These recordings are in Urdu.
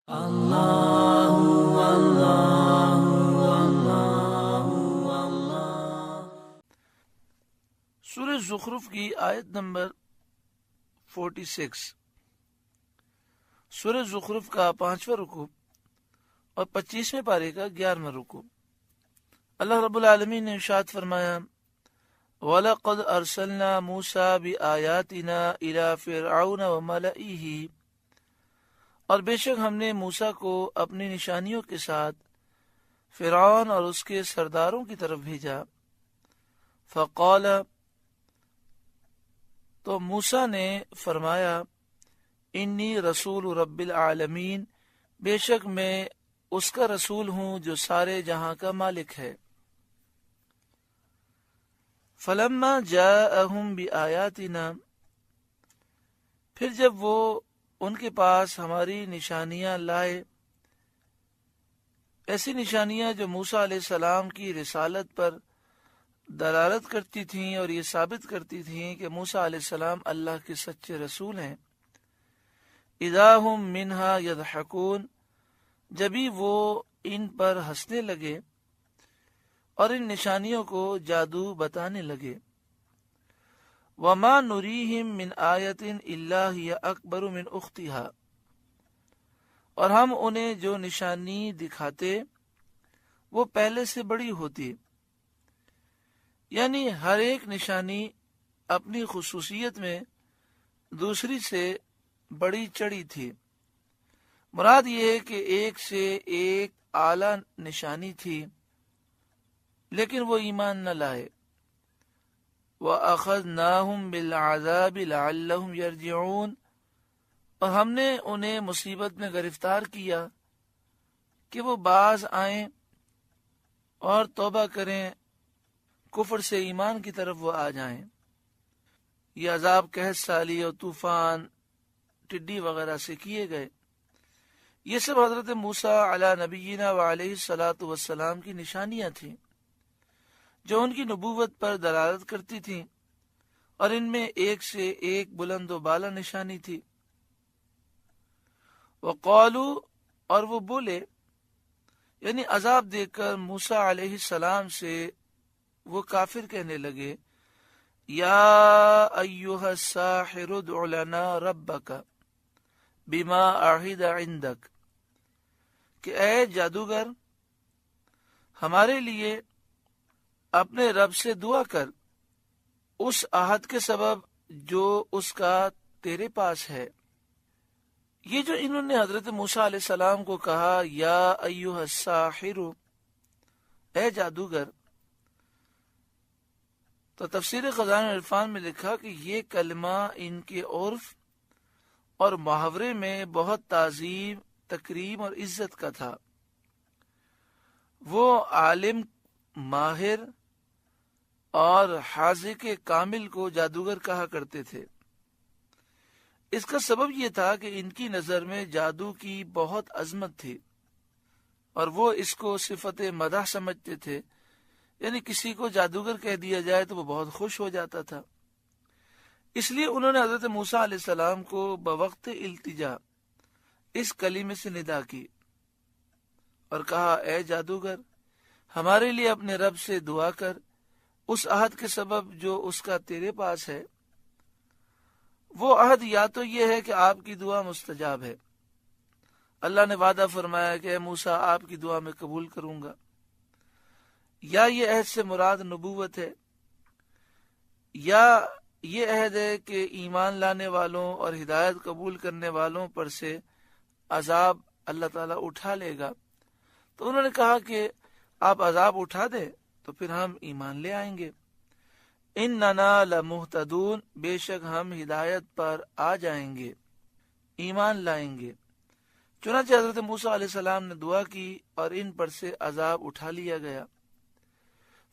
سورہ زخرف کی آیت نمبر 46۔ سورہ زخرف کا 5واں رکوع اور 25ویں پارے کا 11واں رکوع۔ اللہ رب العالمین نے ارشاد فرمایا، وَلَقَدْ أَرْسَلْنَا مُوسَىٰ بِآيَاتِنَا إِلَىٰ فِرْعَوْنَ وَمَلَئِهِ، اور بے شک ہم نے موسیٰ کو اپنی نشانیوں کے ساتھ فرعون اور اس کے سرداروں کی طرف بھیجا۔ فقال، تو موسیٰ نے فرمایا، انی رسول رب العالمین، بے شک میں اس کا رسول ہوں جو سارے جہاں کا مالک ہے۔ فلما جاءہم بآیاتنا، پھر جب وہ ان کے پاس ہماری نشانیاں لائے، ایسی نشانیاں جو موسیٰ علیہ السلام کی رسالت پر دلالت کرتی تھیں اور یہ ثابت کرتی تھیں کہ موسیٰ علیہ السلام اللہ کے سچے رسول ہیں، اذا ہم منہا یضحکون، جبھی وہ ان پر ہنسنے لگے اور ان نشانیوں کو جادو بتانے لگے۔ وما نریہم من آیت الا ہی اکبر من اختہا، اور ہم انہیں جو نشانی دکھاتے وہ پہلے سے بڑی ہوتی، یعنی ہر ایک نشانی اپنی خصوصیت میں دوسری سے بڑی چڑھی تھی۔ مراد یہ ہے کہ ایک سے ایک اعلیٰ نشانی تھی، لیکن وہ ایمان نہ لائے۔ وَأَخَذْنَاهُمْ بِالْعَذَابِ لَعَلَّهُمْ يَرْجِعُونَ، اور ہم نے انہیں مصیبت میں گرفتار کیا کہ وہ باز آئیں اور توبہ کریں، کفر سے ایمان کی طرف وہ آ جائیں۔ یہ عذاب قحط سالی اور طوفان، ٹڈی وغیرہ سے کیے گئے۔ یہ سب حضرت موسیٰ علی نبینا وعلیہ الصلاۃ والسلام کی نشانیاں تھیں جو ان کی نبوت پر دلالت کرتی تھیں، اور ان میں ایک سے ایک بلند و بالا نشانی تھی۔ وقالوا، اور وہ بولے، یعنی عذاب دے کر موسیٰ علیہ السلام سے وہ کافر کہنے لگے، یا ایھا الساحر ادع لنا ربک بما عہد عندک، کہ اے جادوگر، ہمارے لیے اپنے رب سے دعا کر اس عہد کے سبب جو اس کا تیرے پاس ہے۔ یہ جو انہوں نے حضرت موسیٰ علیہ السلام کو کہا، یا ایھا الساحر، اے جادوگر، تو تفسیر خزائن العرفان میں لکھا کہ یہ کلمہ ان کے عرف اور محاورے میں بہت تعظیم، تکریم اور عزت کا تھا۔ وہ عالم، ماہر اور حاذق کامل کو جادوگر کہا کرتے تھے۔ اس کا سبب یہ تھا کہ ان کی نظر میں جادو کی بہت عظمت تھی، اور وہ اس کو صفت مدح سمجھتے تھے، یعنی کسی کو جادوگر کہہ دیا جائے تو وہ بہت خوش ہو جاتا تھا۔ اس لیے انہوں نے حضرت موسیٰ علیہ السلام کو بوقت التجا اس کلمے سے ندا کی اور کہا، اے جادوگر، ہمارے لیے اپنے رب سے دعا کر اس عہد کے سبب جو اس کا تیرے پاس ہے۔ وہ عہد یا تو یہ ہے کہ آپ کی دعا مستجاب ہے، اللہ نے وعدہ فرمایا کہ اے موسیٰ آپ کی دعا میں قبول کروں گا، یا یہ عہد سے مراد نبوت ہے، یا یہ عہد ہے کہ ایمان لانے والوں اور ہدایت قبول کرنے والوں پر سے عذاب اللہ تعالیٰ اٹھا لے گا۔ تو انہوں نے کہا کہ آپ عذاب اٹھا دیں تو پھر ہم ایمان لے آئیں گے۔ اننا لمہتدون، بے شک ہم ہدایت پر آ جائیں گے، ایمان لائیں گے۔ چنانچہ حضرت موسیٰ علیہ السلام نے دعا کی اور ان پر سے عذاب اٹھا لیا گیا۔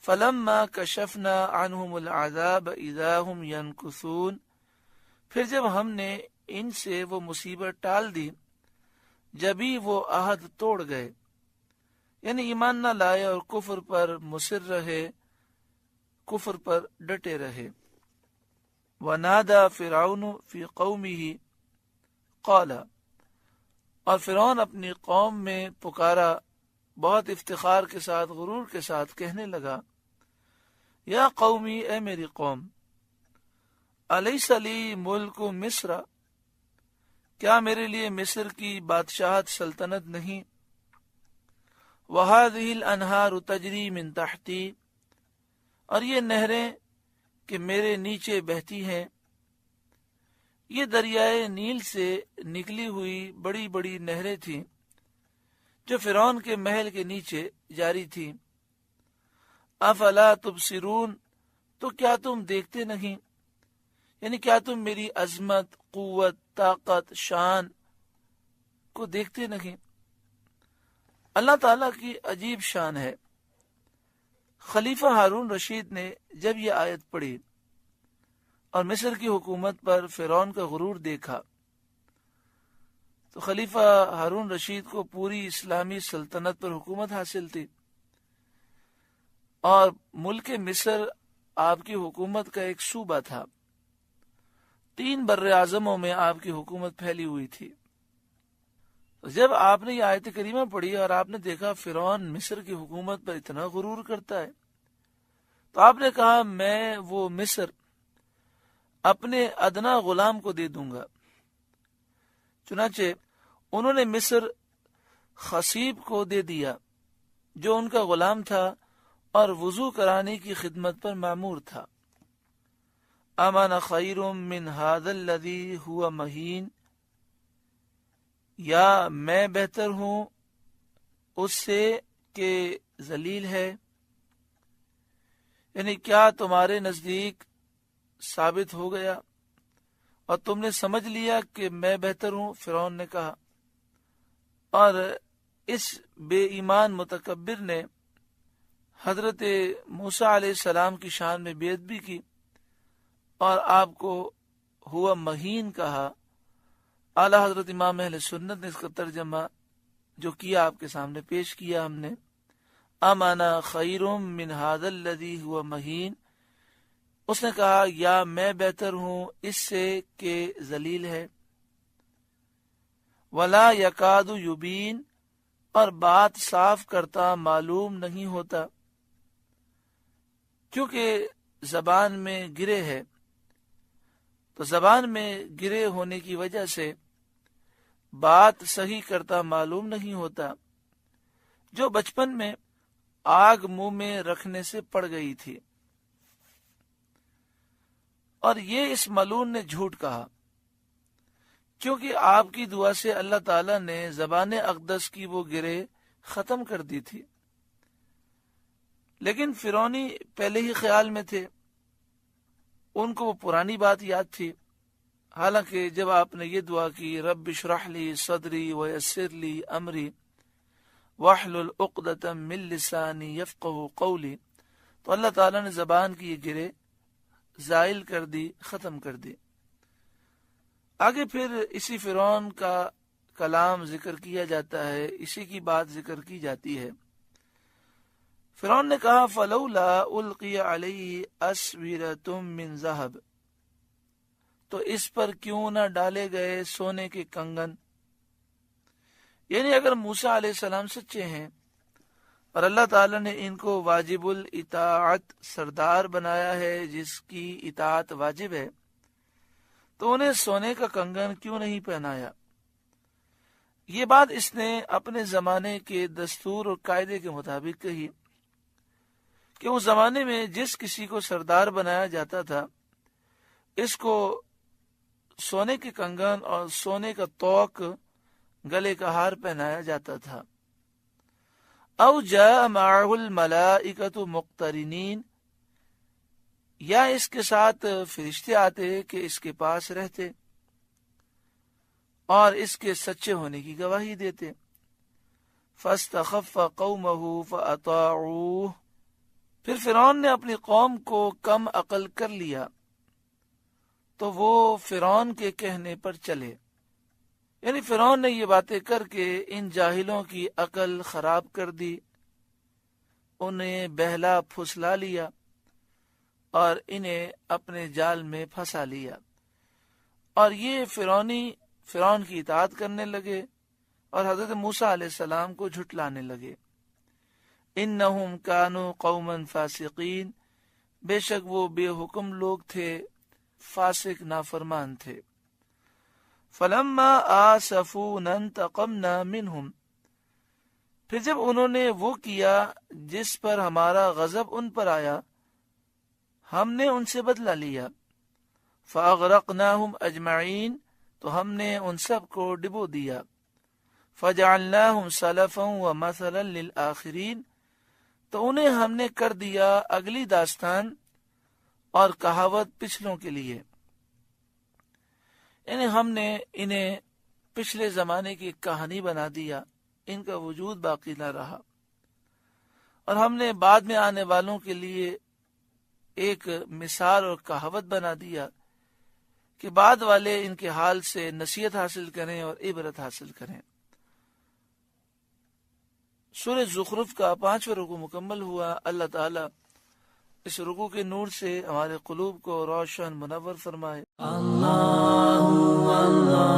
فلما کشفنا عنہم العذاب اذا ہم ینکثون، پھر جب ہم نے ان سے وہ مصیبت ٹال دی جبھی وہ عہد توڑ گئے، یعنی ایمان نہ لائے اور کفر پر مصر رہے، کفر پر ڈٹے رہے۔ وَنَادَى فِرْعَوْنُ فِي قَوْمِهِ قَالَ، اور فرعون اپنی قوم میں پکارا، بہت افتخار کے ساتھ، غرور کے ساتھ کہنے لگا، یا قومی، اے میری قوم، الیس لی ملک مصر، کیا میرے لیے مصر کی بادشاہت سلطنت نہیں؟ وہذہ الانہار تجری من تحتی، اور یہ نہریں کہ میرے نیچے بہتی ہیں، یہ دریائے نیل سے نکلی ہوئی بڑی بڑی نہریں تھیں جو فرعون کے محل کے نیچے جاری تھیں۔ افلا تبصرون، تو کیا تم دیکھتے نہیں، یعنی کیا تم میری عظمت، قوت، طاقت، شان کو دیکھتے نہیں؟ اللہ تعالیٰ کی عجیب شان ہے۔ خلیفہ ہارون رشید نے جب یہ آیت پڑھی اور مصر کی حکومت پر فرعون کا غرور دیکھا تو خلیفہ ہارون رشید کو پوری اسلامی سلطنت پر حکومت حاصل تھی، اور ملک مصر آپ کی حکومت کا ایک صوبہ تھا۔ 3 بر اعظموں میں آپ کی حکومت پھیلی ہوئی تھی۔ جب آپ نے یہ آیت کریمہ پڑھی اور آپ نے دیکھا فرعون مصر کی حکومت پر اتنا غرور کرتا ہے، تو آپ نے کہا میں وہ مصر اپنے ادنا غلام کو دے دوں گا۔ چنانچہ انہوں نے مصر خصیب کو دے دیا جو ان کا غلام تھا اور وضو کرانے کی خدمت پر مامور تھا۔ امان خیر من ھذا الذی ھو مہین، یا میں بہتر ہوں اس سے کہ ذلیل ہے، یعنی کیا تمہارے نزدیک ثابت ہو گیا اور تم نے سمجھ لیا کہ میں بہتر ہوں؟ فرعون نے کہا، اور اس بے ایمان متکبر نے حضرت موسیٰ علیہ السلام کی شان میں بیعت بھی کی اور آپ کو ہوا مہین کہا۔ اعلی حضرت امام اہل سنت نے اس کا ترجمہ جو کیا آپ کے سامنے پیش کیا ہم نے، امانا خیر من ھذا الذی ھو مہین، اس نے کہا یا میں بہتر ہوں اس سے کہ ذلیل ہے۔ ولا یکاد یبین، اور بات صاف کرتا معلوم نہیں ہوتا، کیونکہ زبان میں گرے ہے، تو زبان میں گرے ہونے کی وجہ سے بات صحیح کرتا معلوم نہیں ہوتا، جو بچپن میں آگ منہ میں رکھنے سے پڑ گئی تھی۔ اور یہ اس ملعون نے جھوٹ کہا، کیونکہ آپ کی دعا سے اللہ تعالیٰ نے زبان اقدس کی وہ گرے ختم کر دی تھی، لیکن فرعونی پہلے ہی خیال میں تھے، ان کو وہ پرانی بات یاد تھی۔ حالانکہ جب آپ نے یہ دعا کی رب اشرح لی صدری ویسر لی امری واحلل عقدۃ من لسانی یفقہوا قولی، تو اللہ تعالیٰ نے زبان کی یہ گرے زائل کر دی، ختم کر دی۔ آگے پھر اسی فرعون کا کلام ذکر کیا جاتا ہے، اسی کی بات ذکر کی جاتی ہے۔ فرعون نے کہا فلولا القی علیہ اسورۃ من ذہب، تو اس پر کیوں نہ ڈالے گئے سونے کے کنگن، یعنی اگر موسیٰ علیہ السلام سچے ہیں اور اللہ تعالیٰ نے ان کو واجب الاطاعت سردار بنایا ہے جس کی اطاعت واجب ہے، تو انہیں سونے کا کنگن کیوں نہیں پہنایا؟ یہ بات اس نے اپنے زمانے کے دستور اور قاعدے کے مطابق کہی کہ اس زمانے میں جس کسی کو سردار بنایا جاتا تھا اس کو سونے کے کنگن اور سونے کا توق گلے کا ہار پہنایا جاتا تھا۔ او جاء معه الملائکۃ مقترنین، یا اس کے ساتھ فرشتے آتے کہ اس کے پاس رہتے اور اس کے سچے ہونے کی گواہی دیتے۔ فاستخف قومه فاطاعوه، پھر فرعون نے اپنی قوم کو کم عقل کر لیا تو وہ فرعون کے کہنے پر چلے، یعنی فرعون نے یہ باتیں کر کے ان جاہلوں کی عقل خراب کر دی، انہیں بہلا پھسلا لیا اور انہیں اپنے جال میں پھنسا لیا، اور یہ فرعون کی اطاعت کرنے لگے اور حضرت موسیٰ علیہ السلام کو جھٹلانے لگے۔ انہم کانوا قوما فاسقین، بے شک وہ بے حکم لوگ تھے، فاسق نافرمان تھے۔ فلما آسفونا انتقمنا منہم، پھر جب انہوں نے وہ کیا جس پر ہمارا غضب ان پر آیا، ہم نے ان سے بدلہ لیا۔ فاغرقناہم اجمعین، تو ہم نے ان سب کو ڈبو دیا۔ فجعلناہم سلفا ومثلا للآخرین، تو انہیں ہم نے کر دیا اگلی داستان اور کہاوت پچھلوں کے لیے، یعنی ہم نے انہیں پچھلے زمانے کی کہانی بنا دیا، ان کا وجود باقی نہ رہا، اور ہم نے بعد میں آنے والوں کے لیے ایک مثال اور کہاوت بنا دیا کہ بعد والے ان کے حال سے نصیحت حاصل کریں اور عبرت حاصل کریں۔ سورہ زخرف کا 5واں رکوع مکمل ہوا۔ اللہ تعالیٰ اس رکوع کے نور سے ہمارے قلوب کو روشن منور فرمائے۔ اللہ اللہ